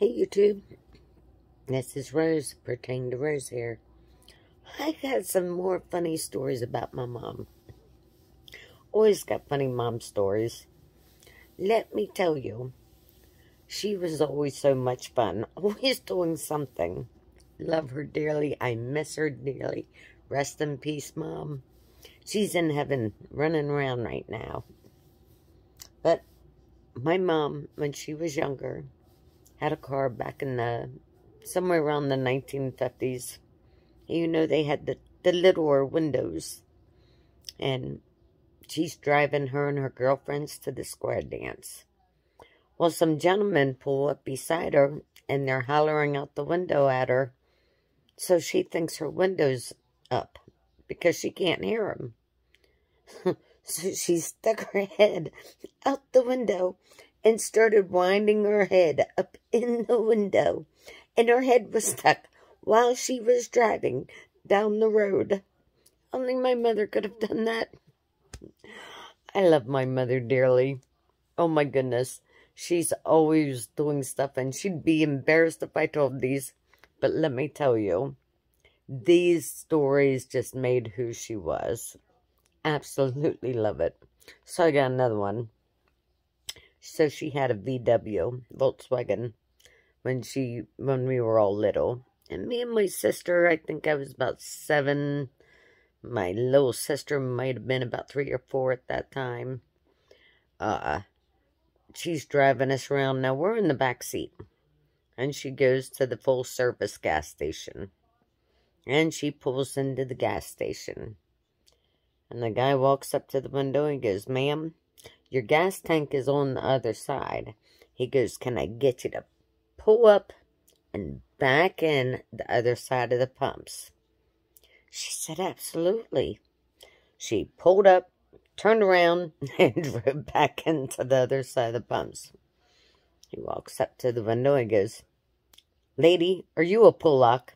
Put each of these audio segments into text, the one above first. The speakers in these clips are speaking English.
Hey YouTube, this is Rose, pertaining to Rose here. I got some more funny stories about my mom. Always got funny mom stories. Let me tell you, she was always so much fun, always doing something. Love her dearly, I miss her dearly. Rest in peace, Mom. She's in heaven, running around right now. But my mom, when she was younger, had a car back in somewhere around the 1950s. You know, they had the littler windows. And she's driving her and her girlfriends to the square dance. Well, some gentlemen pull up beside her, and they're hollering out the window at her. So she thinks her window's up, because she can't hear them. So she stuck her head out the window and started winding her head up in the window. And her head was stuck while she was driving down the road. Only my mother could have done that. I love my mother dearly. Oh my goodness. She's always doing stuff, and she'd be embarrassed if I told these. But let me tell you, these stories just made who she was. Absolutely love it. So I got another one. So she had a VW, Volkswagen, when we were all little. And me and my sister, I think I was about 7. My little sister might have been about 3 or 4 at that time. She's driving us around. Now, we're in the back seat. And she goes to the full-service gas station. And she pulls into the gas station. And the guy walks up to the window and goes, "Ma'am, your gas tank is on the other side." He goes, "Can I get you to pull up and back in the other side of the pumps?" She said, "Absolutely." She pulled up, turned around, and drove back into the other side of the pumps. He walks up to the window and goes, "Lady, are you a pull-lock?"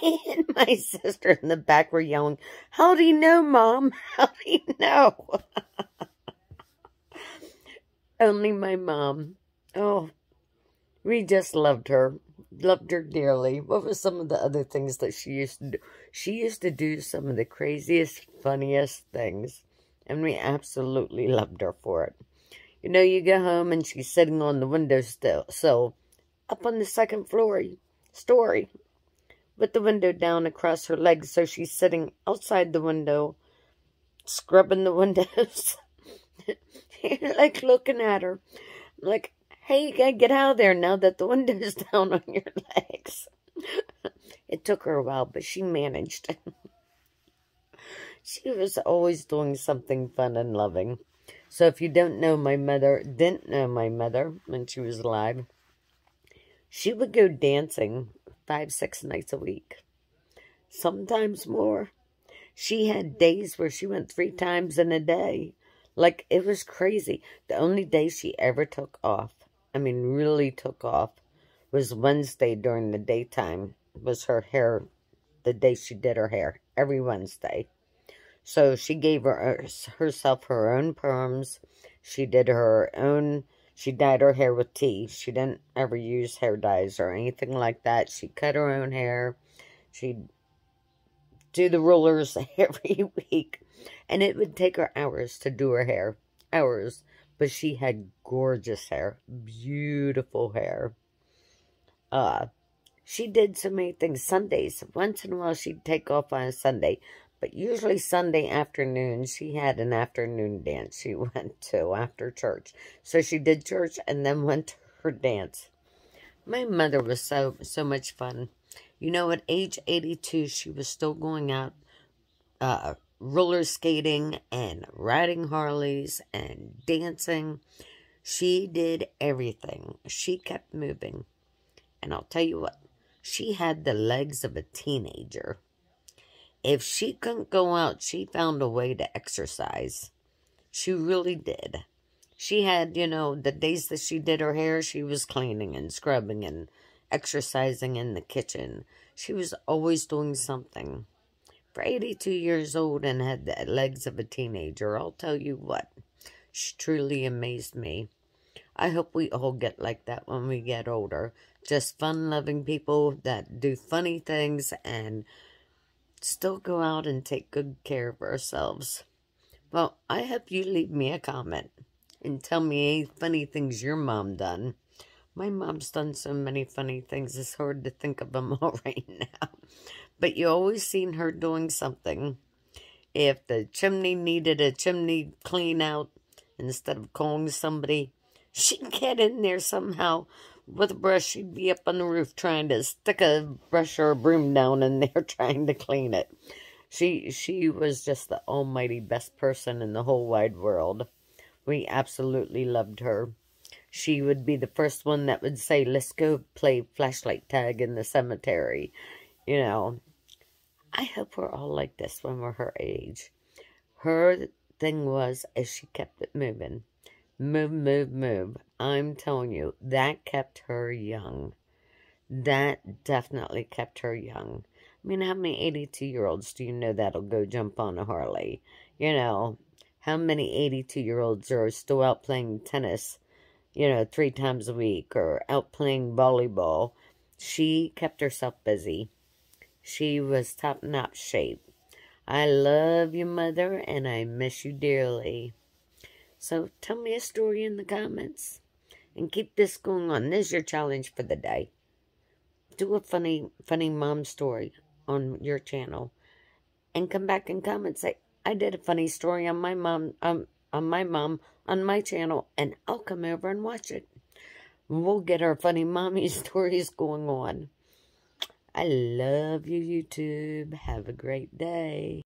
Me and my sister in the back were yelling, "How do you know, Mom? How do you know?" Only my mom. Oh, we just loved her. Loved her dearly. What were some of the other things that she used to do? She used to do some of the craziest, funniest things. And we absolutely loved her for it. You know, you go home and she's sitting on the windowsill, up on the second story, with the window down across her legs. So she's sitting outside the window, scrubbing the windows. You're like looking at her. Like, hey, you gotta get out of there now that the window's down on your legs. It took her a while, but she managed. She was always doing something fun and loving. So if you didn't know my mother when she was alive, she would go dancing 5, 6 nights a week. Sometimes more. She had days where she went 3 times in a day. Like, it was crazy. The only day she ever took off, I mean really took off, was Wednesday during the daytime. Was her hair, the day she did her hair, every Wednesday. So she gave herself her own perms. She dyed her hair with tea. She didn't ever use hair dyes or anything like that. She cut her own hair. She'd do the rollers every week. And it would take her hours to do her hair. Hours. But she had gorgeous hair. Beautiful hair. She did so many things. Sundays. Once in a while she'd take off on a Sunday. But usually Sunday afternoon, she had an afternoon dance she went to after church. So she did church and then went to her dance. My mother was so much fun. You know, at age 82, she was still going out roller skating and riding Harleys and dancing. She did everything. She kept moving. And I'll tell you what, she had the legs of a teenager. If she couldn't go out, she found a way to exercise. She really did. She had, you know, the days that she did her hair, she was cleaning and scrubbing and exercising in the kitchen. She was always doing something. For 82 years old and had the legs of a teenager, I'll tell you what, she truly amazed me. I hope we all get like that when we get older. Just fun-loving people that do funny things and still go out and take good care of ourselves. Well, I hope you leave me a comment and tell me any funny things your mom done. My mom's done so many funny things, it's hard to think of them all right now. But you always seen her doing something. If the chimney needed a chimney clean out, instead of calling somebody, she'd get in there somehow with a brush. She'd be up on the roof trying to stick a brush or a broom down in there trying to clean it. She was just the almighty best person in the whole wide world. We absolutely loved her. She would be the first one that would say, let's go play flashlight tag in the cemetery. You know, I hope we're all like this when we're her age. Her thing was, as she kept it moving. Move, move, move. I'm telling you, that kept her young. That definitely kept her young. I mean, how many 82-year-olds do you know that'll go jump on a Harley? You know, how many 82-year-olds are still out playing tennis, 3 times a week, or out playing volleyball? She kept herself busy. She was top-notch shape. I love you, Mother, and I miss you dearly. So tell me a story in the comments and keep this going on. This is your challenge for the day. Do a funny mom story on your channel and come back and comment, say, I did a funny story on my mom, on my channel, and I'll come over and watch it. We'll get our funny mommy stories going on. I love you, YouTube. Have a great day.